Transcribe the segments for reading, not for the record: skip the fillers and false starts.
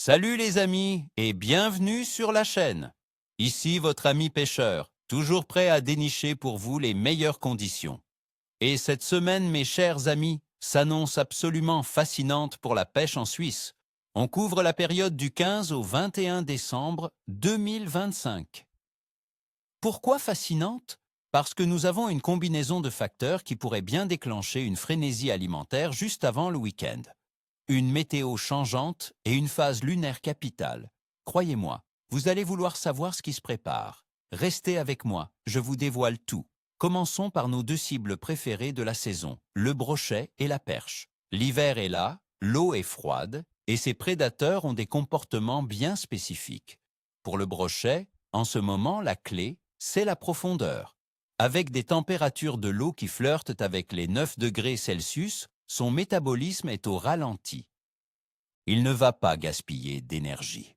Salut les amis et bienvenue sur la chaîne. Ici votre ami pêcheur, toujours prêt à dénicher pour vous les meilleures conditions. Et cette semaine, mes chers amis, s'annonce absolument fascinante pour la pêche en Suisse. On couvre la période du 15 au 21 décembre 2025. Pourquoi fascinante? Parce que nous avons une combinaison de facteurs qui pourrait bien déclencher une frénésie alimentaire juste avant le week-end. Une météo changeante et une phase lunaire capitale. Croyez-moi, vous allez vouloir savoir ce qui se prépare. Restez avec moi, je vous dévoile tout. Commençons par nos deux cibles préférées de la saison, le brochet et la perche. L'hiver est là, l'eau est froide, et ses prédateurs ont des comportements bien spécifiques. Pour le brochet, en ce moment, la clé, c'est la profondeur. Avec des températures de l'eau qui flirtent avec les 9 degrés Celsius, son métabolisme est au ralenti. Il ne va pas gaspiller d'énergie.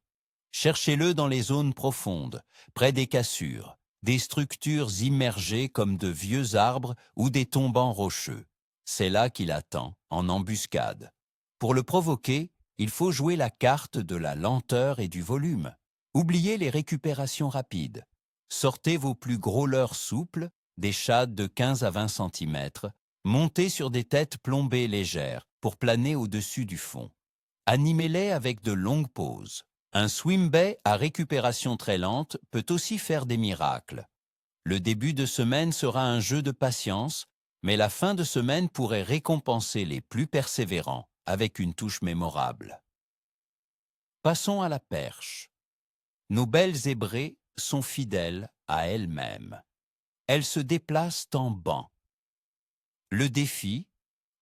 Cherchez-le dans les zones profondes, près des cassures, des structures immergées comme de vieux arbres ou des tombants rocheux. C'est là qu'il attend, en embuscade. Pour le provoquer, il faut jouer la carte de la lenteur et du volume. Oubliez les récupérations rapides. Sortez vos plus gros leurres souples, des shades de 15 à 20 cm, montez sur des têtes plombées légères pour planer au-dessus du fond. Animez-les avec de longues pauses. Un swim bait à récupération très lente peut aussi faire des miracles. Le début de semaine sera un jeu de patience, mais la fin de semaine pourrait récompenser les plus persévérants avec une touche mémorable. Passons à la perche. Nos belles zébrées sont fidèles à elles-mêmes. Elles se déplacent en banc. Le défi,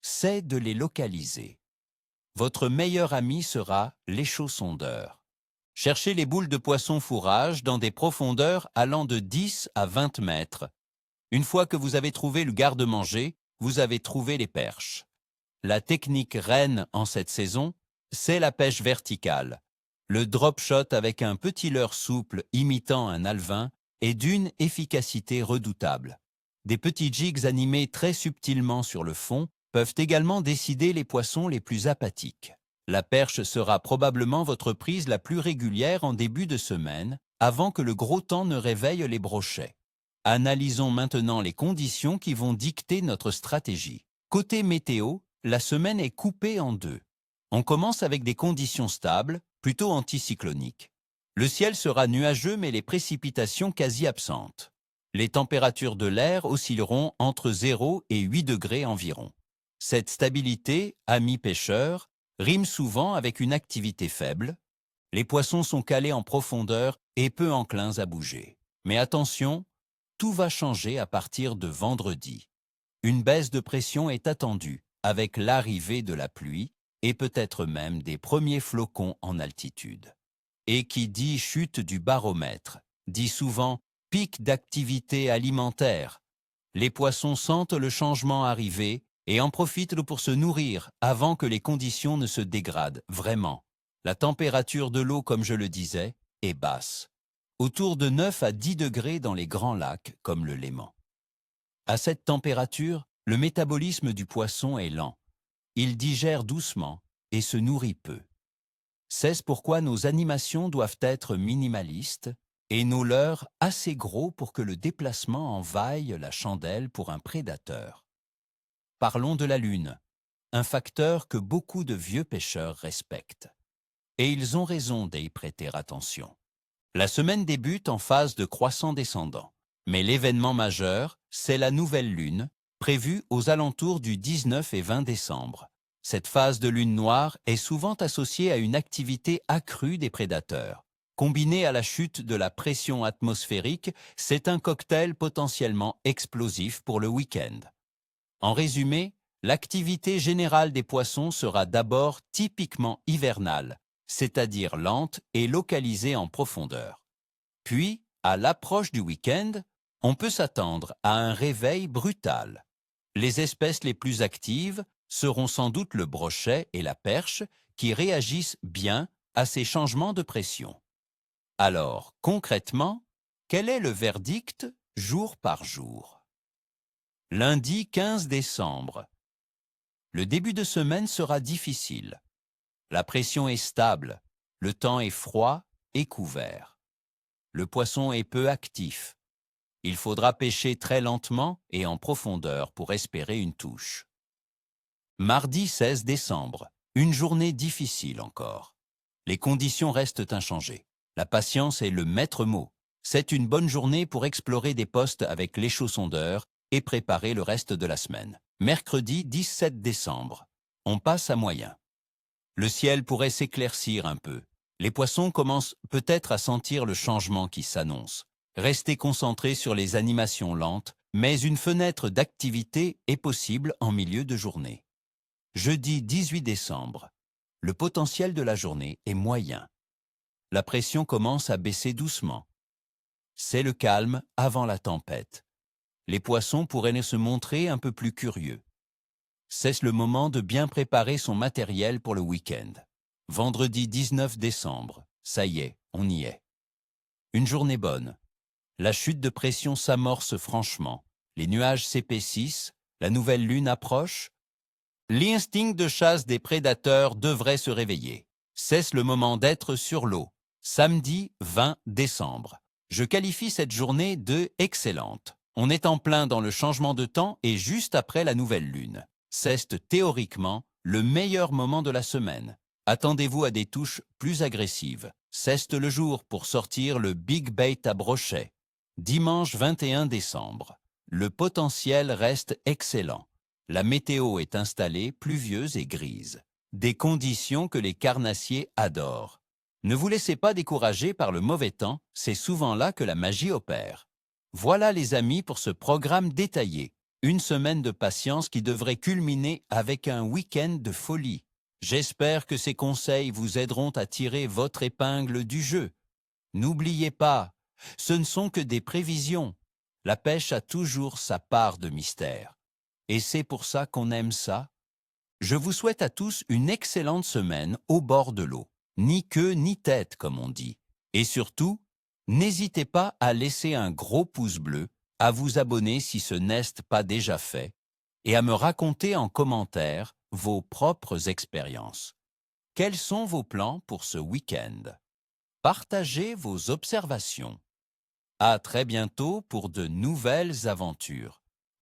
c'est de les localiser. Votre meilleur ami sera l'échaussondeur. Cherchez les boules de poisson fourrage dans des profondeurs allant de 10 à 20 mètres. Une fois que vous avez trouvé le garde-manger, vous avez trouvé les perches. La technique reine en cette saison, c'est la pêche verticale. Le drop shot avec un petit leurre souple imitant un alevin est d'une efficacité redoutable. Des petits jigs animés très subtilement sur le fond peuvent également décider les poissons les plus apathiques. La perche sera probablement votre prise la plus régulière en début de semaine, avant que le gros temps ne réveille les brochets. Analysons maintenant les conditions qui vont dicter notre stratégie. Côté météo, la semaine est coupée en deux. On commence avec des conditions stables, plutôt anticycloniques. Le ciel sera nuageux mais les précipitations quasi absentes. Les températures de l'air oscilleront entre 0 et 8 degrés environ. Cette stabilité, amis pêcheurs, rime souvent avec une activité faible. Les poissons sont calés en profondeur et peu enclins à bouger. Mais attention, tout va changer à partir de vendredi. Une baisse de pression est attendue avec l'arrivée de la pluie et peut-être même des premiers flocons en altitude. Et qui dit chute du baromètre, dit souvent pic d'activité alimentaire. Les poissons sentent le changement arriver et en profitent pour se nourrir avant que les conditions ne se dégradent vraiment. La température de l'eau, comme je le disais, est basse. Autour de 9 à 10 degrés dans les grands lacs comme le Léman. À cette température, le métabolisme du poisson est lent. Il digère doucement et se nourrit peu. C'est pourquoi nos animations doivent être minimalistes et nos leurres assez gros pour que le déplacement en vaille la chandelle pour un prédateur. Parlons de la lune, un facteur que beaucoup de vieux pêcheurs respectent. Et ils ont raison d'y prêter attention. La semaine débute en phase de croissant descendant, mais l'événement majeur, c'est la nouvelle lune, prévue aux alentours du 19 et 20 décembre. Cette phase de lune noire est souvent associée à une activité accrue des prédateurs. Combinée à la chute de la pression atmosphérique, c'est un cocktail potentiellement explosif pour le week-end. En résumé, l'activité générale des poissons sera d'abord typiquement hivernale, c'est-à-dire lente et localisée en profondeur. Puis, à l'approche du week-end, on peut s'attendre à un réveil brutal. Les espèces les plus actives seront sans doute le brochet et la perche qui réagissent bien à ces changements de pression. Alors, concrètement, quel est le verdict jour par jour? Lundi 15 décembre. Le début de semaine sera difficile. La pression est stable. Le temps est froid et couvert. Le poisson est peu actif. Il faudra pêcher très lentement et en profondeur pour espérer une touche. Mardi 16 décembre, une journée difficile encore. Les conditions restent inchangées. La patience est le maître mot. C'est une bonne journée pour explorer des postes avec l'échaussondeur et préparer le reste de la semaine. Mercredi 17 décembre, on passe à moyen. Le ciel pourrait s'éclaircir un peu. Les poissons commencent peut-être à sentir le changement qui s'annonce. Restez concentrés sur les animations lentes, mais une fenêtre d'activité est possible en milieu de journée. Jeudi 18 décembre, le potentiel de la journée est moyen. La pression commence à baisser doucement. C'est le calme avant la tempête. Les poissons pourraient se montrer un peu plus curieux. C'est le moment de bien préparer son matériel pour le week-end. Vendredi 19 décembre, ça y est, on y est. Une journée bonne. La chute de pression s'amorce franchement. Les nuages s'épaississent, la nouvelle lune approche. L'instinct de chasse des prédateurs devrait se réveiller. C'est le moment d'être sur l'eau. Samedi 20 décembre. Je qualifie cette journée de excellente. On est en plein dans le changement de temps et juste après la nouvelle lune. C'est théoriquement le meilleur moment de la semaine. Attendez-vous à des touches plus agressives. C'est le jour pour sortir le big bait à brochet. Dimanche 21 décembre. Le potentiel reste excellent. La météo est installée, pluvieuse et grise. Des conditions que les carnassiers adorent. Ne vous laissez pas décourager par le mauvais temps, c'est souvent là que la magie opère. Voilà les amis pour ce programme détaillé. Une semaine de patience qui devrait culminer avec un week-end de folie. J'espère que ces conseils vous aideront à tirer votre épingle du jeu. N'oubliez pas, ce ne sont que des prévisions. La pêche a toujours sa part de mystère. Et c'est pour ça qu'on aime ça. Je vous souhaite à tous une excellente semaine au bord de l'eau. Ni queue ni tête, comme on dit. Et surtout, n'hésitez pas à laisser un gros pouce bleu, à vous abonner si ce n'est pas déjà fait, et à me raconter en commentaire vos propres expériences. Quels sont vos plans pour ce week-end? Partagez vos observations. À très bientôt pour de nouvelles aventures.